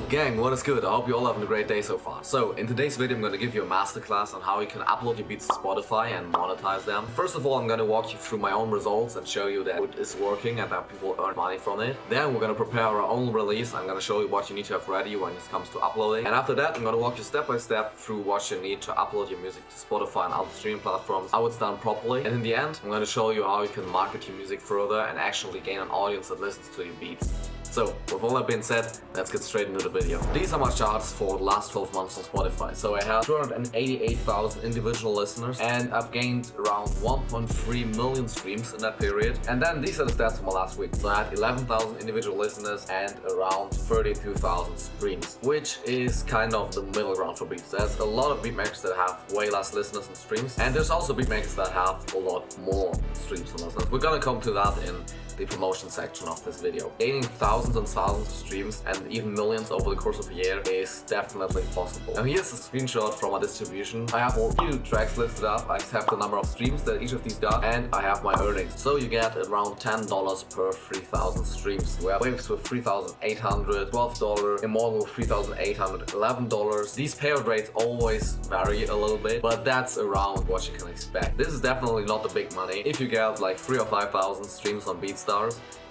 Gang, what is good? I hope you're all having a great day so far. So, in today's video I'm going to give you a masterclass on how you can upload your beats to Spotify and monetize them. First of all, I'm going to walk you through my own results and show you that it is working and that people earn money from it. Then we're going to prepare our own release. I'm going to show you what you need to have ready when it comes to uploading. And after that, I'm going to walk you step by step through what you need to upload your music to Spotify and other streaming platforms, how it's done properly. And in the end, I'm going to show you how you can market your music further and actually gain an audience that listens to your beats. So, with all that being said, let's get straight into the video. These are my charts for the last 12 months on Spotify. So I have 288,000 individual listeners and I've gained around 1.3 million streams in that period. And then these are the stats from my last week. So I had 11,000 individual listeners and around 32,000 streams, which is kind of the middle ground for beats. There's a lot of beatmakers that have way less listeners and streams, and there's also beatmakers that have a lot more streams and listeners. We're gonna come to that in the promotion section of this video. Gaining thousands and thousands of streams and even millions over the course of a year is definitely possible. Now here's a screenshot from my distribution. I have a few tracks listed up. I have the number of streams that each of these got, and I have my earnings. So you get around $10 per 3,000 streams. We have waves with $3,800, $12, Immortal with $3,811. These payout rates always vary a little bit, but that's around what you can expect. This is definitely not the big money. If you get like 3,000 or 5,000 streams on BeatStars,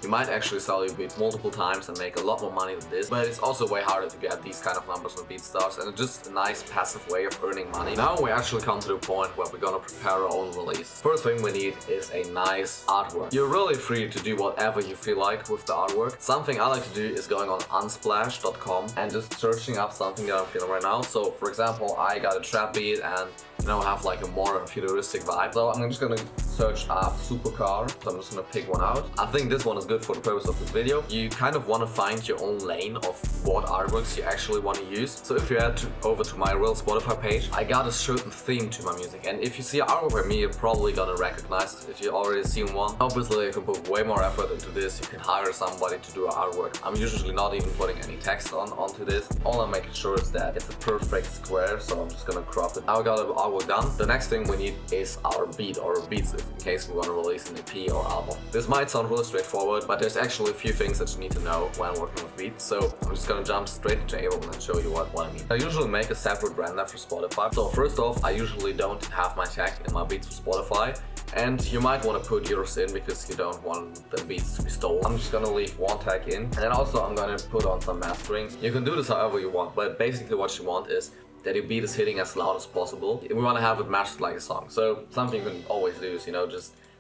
you might actually sell your beat multiple times and make a lot more money than this, but it's also way harder to get these kind of numbers on BeatStars, and it's just a nice passive way of earning money. Now we actually come to the point where we're gonna prepare our own release. First thing we need is a nice artwork. You're really free to do whatever you feel like with the artwork. Something I like to do is going on unsplash.com and just searching up something that I'm feeling right now. So for example, I got a trap beat and have like a modern futuristic vibe. So I'm just gonna search up supercar. So I'm just gonna pick one out. I think this one is good for the purpose of this video. You kind of want to find your own lane of what artworks you actually want to use. So if you head over to my real Spotify page, I got a certain theme to my music. And if you see an artwork by me, you're probably gonna recognize it if you've already seen one. Obviously, you can put way more effort into this. You can hire somebody to do our artwork. I'm usually not even putting any text onto this. All I'm making sure is that it's a perfect square. So I'm just gonna crop it. Now I got an artwork done. The next thing we need is our beat or beats in case we want to release an EP or album. This might sound really straightforward, but there's actually a few things that you need to know when working with beats. So I'm just gonna jump straight into Ableton and show you what I mean. I usually make a separate render for Spotify. So first off, I usually don't have my tag in my beats for Spotify. And you might want to put yours in because you don't want the beats to be stolen. I'm just gonna leave one tag in, and then also I'm gonna put on some mastering. You can do this however you want, but basically what you want is that your beat is hitting as loud as possible. We want to have it mastered like a song. So something you can always do is,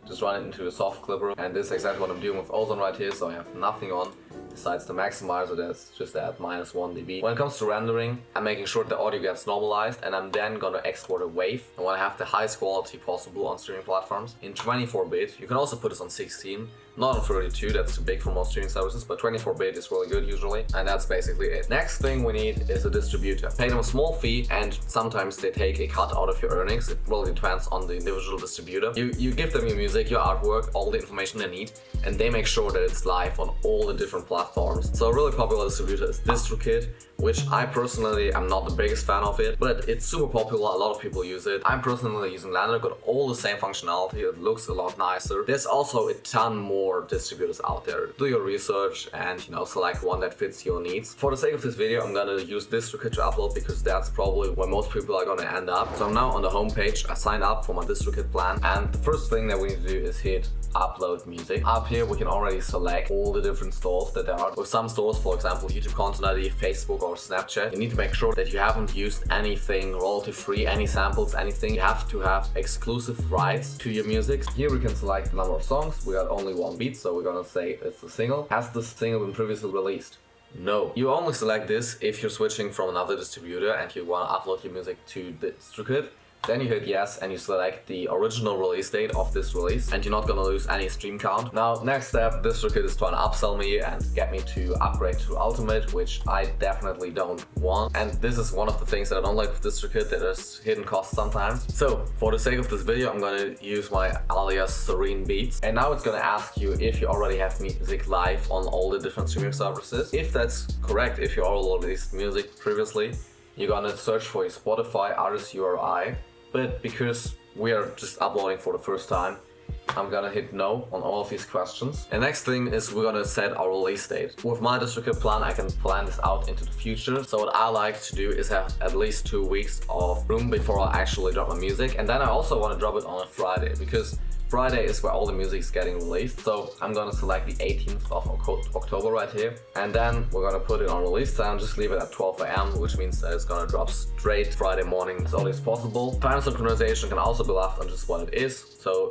just run it into a soft clipper. And this is exactly what I'm doing with Ozone right here. So I have nothing on besides the maximizer that's just at -1 dB. When it comes to rendering, I'm making sure the audio gets normalized, and I'm then gonna export a wave. I want to have the highest quality possible on streaming platforms in 24-bit. You can also put this on 16, not on 32, that's too big for most streaming services, but 24-bit is really good usually, and that's basically it. Next thing we need is a distributor. Pay them a small fee, and sometimes they take a cut out of your earnings. It really depends on the individual distributor. You give them your music, your artwork, all the information they need, and they make sure that it's live on all the different platforms. So a really popular distributor is distrokid, which I personally am not the biggest fan of it, but it's super popular, a lot of people use it. I'm personally using Lander, got all the same functionality, it looks a lot nicer. There's also a ton more distributors out there. Do your research and select one that fits your needs. For the sake of this video, I'm gonna use distrokid to upload because that's probably where most people are gonna end up. So I'm now on the home page. I signed up for my distrokid plan, and the first thing that we need to do is hit upload music. Up here we can already select all the different stores that there are. With some stores, for example YouTube Content ID, Facebook or Snapchat, you need to make sure that you haven't used anything royalty free, any samples, anything. You have to have exclusive rights to your music. Here we can select the number of songs. We got only one beat, so we're gonna say it's a single. Has the single been previously released? No. You only select this if you're switching from another distributor and you want to upload your music to distrokid. Then you hit yes and you select the original release date of this release, and you're not gonna lose any stream count. Now, next step, distrokid is trying to upsell me and get me to upgrade to Ultimate, which I definitely don't want. And this is one of the things that I don't like with distrokid, that there's hidden costs sometimes. So, for the sake of this video, I'm gonna use my alias Serene Beats. And now it's gonna ask you if you already have music live on all the different streaming services. If that's correct, if you already released music previously, you're gonna search for your Spotify artist URI. But because we are just uploading for the first time, I'm gonna hit no on all of these questions. And next thing is we're gonna set our release date. With my distrokid plan, I can plan this out into the future. So what I like to do is have at least 2 weeks of room before I actually drop my music. And then I also want to drop it on a Friday, because Friday is where all the music is getting released. So I'm gonna select the 18th of October right here. And then we're gonna put it on release time, just leave it at 12 AM, which means that it's gonna drop straight Friday morning as early as possible. Time synchronization can also be left on just what it is. So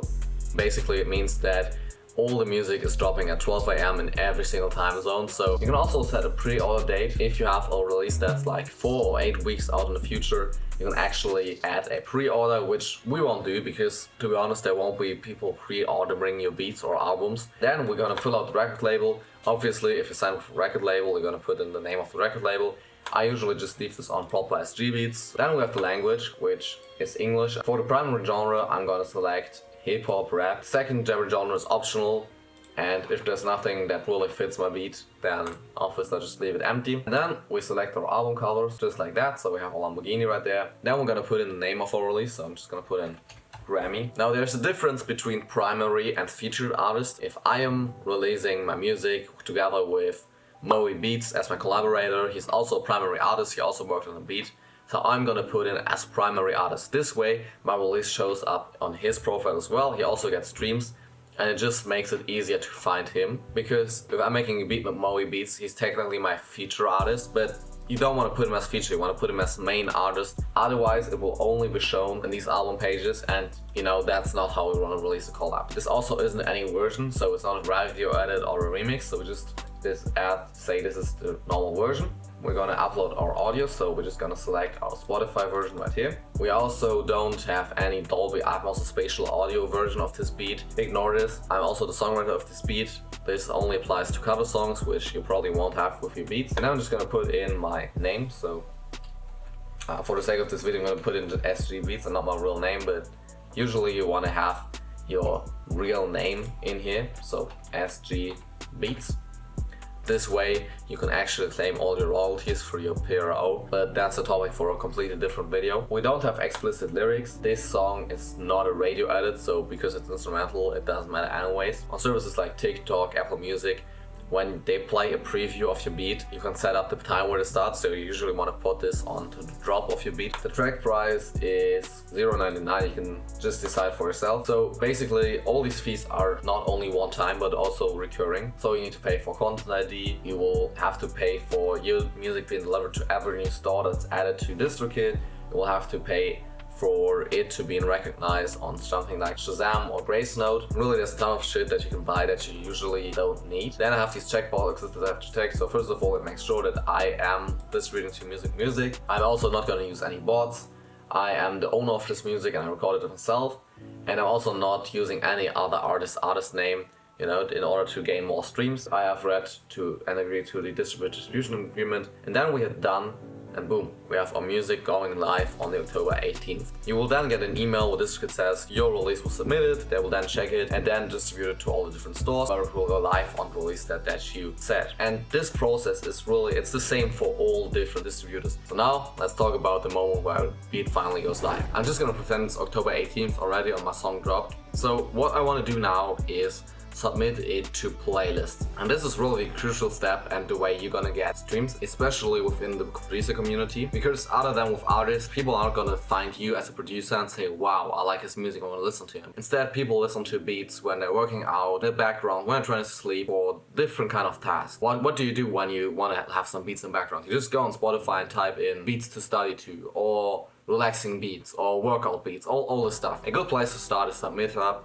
basically it means that all the music is dropping at 12 AM in every single time zone. So you can also set a pre-order date. If you have a release that's like 4 or 8 weeks out in the future, you can actually add a pre-order, which we won't do because, to be honest, there won't be people pre-ordering your beats or albums. Then we're gonna fill out the record label. Obviously, if you sign up for a record label, you're gonna put in the name of the record label. I usually just leave this on proper SG beats. Then we have the language, which is English. For the primary genre, I'm gonna select hip-hop, rap. Secondary genre is optional, and if there's nothing that really fits my beat, then obviously I just leave it empty. And then we select our album colors, just like that, so we have a Lamborghini right there. Then we're gonna put in the name of our release, so I'm just gonna put in Grammy. Now there's a difference between primary and featured artist. If I am releasing my music together with Moe Beats as my collaborator, he's also a primary artist, he also worked on a beat. So I'm gonna put in as primary artist. This way my release shows up on his profile as well. He also gets streams, and it just makes it easier to find him. Because if I'm making a beat with Moe Beats, he's technically my feature artist, but you don't want to put him as feature, you want to put him as main artist. Otherwise it will only be shown in these album pages, and you know, that's not how we want to release a collab. This also isn't any version, so it's not a radio edit or a remix, so we just say this is the normal version. We're gonna upload our audio, so we're just gonna select our Spotify version right here. We also don't have any Dolby Atmos or spatial audio version of this beat. Ignore this. I'm also the songwriter of this beat. This only applies to cover songs, which you probably won't have with your beats. And now I'm just gonna put in my name. So for the sake of this video, I'm gonna put in the SG Beats and not my real name, but usually you wanna have your real name in here. So SG Beats. This way you can actually claim all your royalties for your PRO, but that's a topic for a completely different video. We don't have explicit lyrics. This song is not a radio edit, so because it's instrumental, it doesn't matter anyways. On services like TikTok, Apple Music, when they play a preview of your beat, you can set up the time where it starts, so you usually want to put this onto the drop of your beat. The track price is $0.99, you can just decide for yourself. So basically all these fees are not only one time but also recurring. So you need to pay for content ID, you will have to pay for your music being delivered to every new store that's added to distrokid, you will have to pay for it to be recognized on something like Shazam or Gracenote. Really, there's a ton of shit that you can buy that you usually don't need. Then I have these checkboxes that I have to check. So first of all, it makes sure that I am distributing to music. I'm also not going to use any bots. I am the owner of this music and I recorded it myself. And I'm also not using any other artist name, you know, in order to gain more streams. I have read to and agreed to the distribution agreement, and then we are done. And boom, we have our music going live on the October 18th. You will then get an email where distrokid says your release was submitted. They will then check it and then distribute it to all the different stores where it will go live on the release that you set. And this process is really, it's the same for all different distributors. So now let's talk about the moment where the beat finally goes live. I'm just gonna pretend it's October 18th already on my song dropped. So what I want to do now is submit it to playlists. And this is really a crucial step and the way you're gonna get streams, especially within the producer community, because other than with artists, people aren't gonna find you as a producer and say, wow, I like his music, I wanna listen to him. Instead, people listen to beats when they're working out, in the background, when they're trying to sleep, or different kind of tasks. What do you do when you wanna have some beats in the background? You just go on Spotify and type in beats to study to, or relaxing beats, or workout beats, all this stuff. A good place to start is SubmitHub.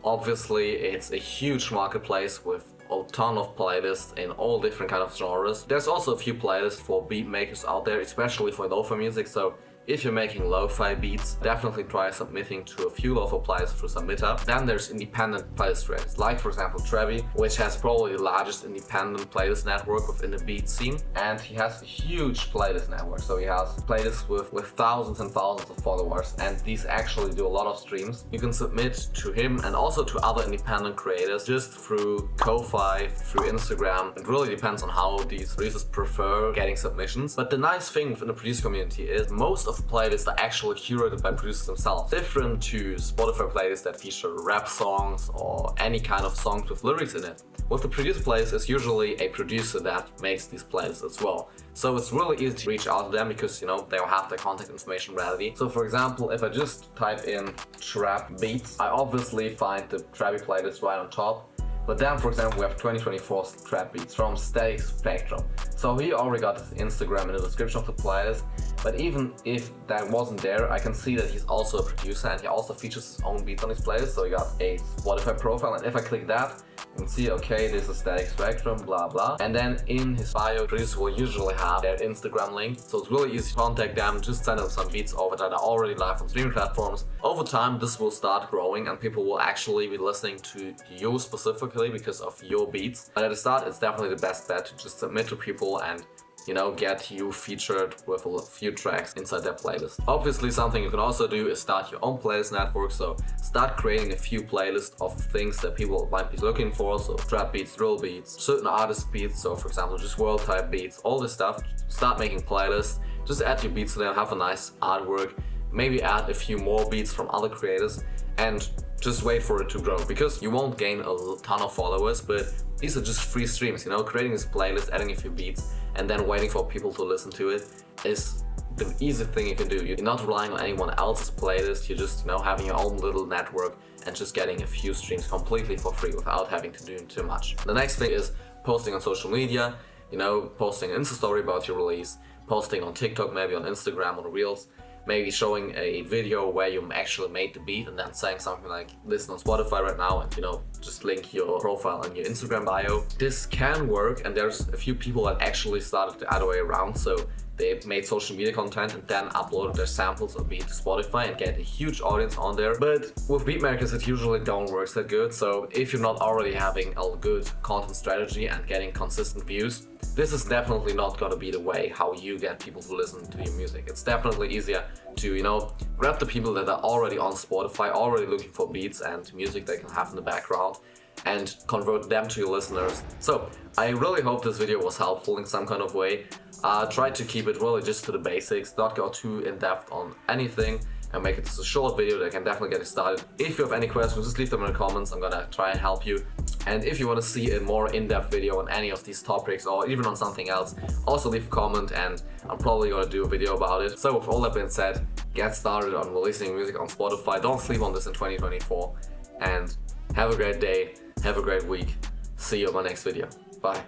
Obviously, it's a huge marketplace with a ton of playlists in all different kind of genres. There's also a few playlists for beat makers out there, especially for lo-fi music, so if you're making lo-fi beats, definitely try submitting to a few lo-fi playlists through SubmitHub. Then there's independent playlist creators, like for example Trevi, which has probably the largest independent playlist network within the beat scene, and he has a huge playlist network. So he has playlists with thousands and thousands of followers, and these actually do a lot of streams. You can submit to him and also to other independent creators just through Ko-Fi, through Instagram. It really depends on how these producers prefer getting submissions. But the nice thing within the producer community is most of of playlists are actually curated by producers themselves, different to Spotify playlists that feature rap songs or any kind of songs with lyrics in it. With the produced playlist, it's usually a producer that makes these playlists as well. So it's really easy to reach out to them because, you know, they'll have their contact information ready. So for example, if I just type in trap beats, I obviously find the trappy playlist right on top. But then, for example, we have 2024 trap beats from Static Spectrum. So he already got his Instagram in the description of the playlist. But even if that wasn't there, I can see that he's also a producer and he also features his own beats on his playlist. So he got a Spotify profile, and if I click that, you can see, okay, this is Static Spectrum, blah blah. And then in his bio, producer will usually have their Instagram link. So it's really easy to contact them, just send them some beats over that are already live on streaming platforms. Over time, this will start growing and people will actually be listening to you specifically because of your beats. But at the start, it's definitely the best bet to just submit to people and, you know, get you featured with a few tracks inside their playlist. Obviously, something you can also do is start your own playlist network. So start creating a few playlists of things that people might be looking for. So trap beats, drill beats, certain artist beats. So for example, just world type beats, all this stuff. Start making playlists. Just add your beats to them, have a nice artwork. Maybe add a few more beats from other creators and just wait for it to grow, because you won't gain a ton of followers, but these are just free streams, you know. Creating this playlist, adding a few beats, and then waiting for people to listen to it is the easiest thing you can do. You're not relying on anyone else's playlist, you're just, you know, having your own little network and just getting a few streams completely for free without having to do too much. The next thing is posting on social media, you know, posting an Insta story about your release, posting on TikTok, maybe on Instagram, on Reels, maybe showing a video where you actually made the beat and then saying something like, listen on Spotify right now, and, you know, just link your profile and your Instagram bio. This can work, and there's a few people that actually started the other way around. So they made social media content and then uploaded their samples of beat to Spotify and get a huge audience on there. But with beatmakers, it usually don't work that good. So if you're not already having a good content strategy and getting consistent views, this is definitely not gonna be the way how you get people to listen to your music. It's definitely easier to, you know, grab the people that are already on Spotify, already looking for beats and music they can have in the background, and convert them to your listeners. So I really hope this video was helpful in some kind of way. Try to keep it really just to the basics, not go too in depth on anything, and make it just a short video that can definitely get you started. If you have any questions, just leave them in the comments. I'm gonna try and help you. And if you want to see a more in-depth video on any of these topics or even on something else, also leave a comment and I'm probably gonna do a video about it. So with all that being said, get started on releasing music on Spotify. Don't sleep on this in 2024. And have a great day, have a great week. See you on my next video. Bye.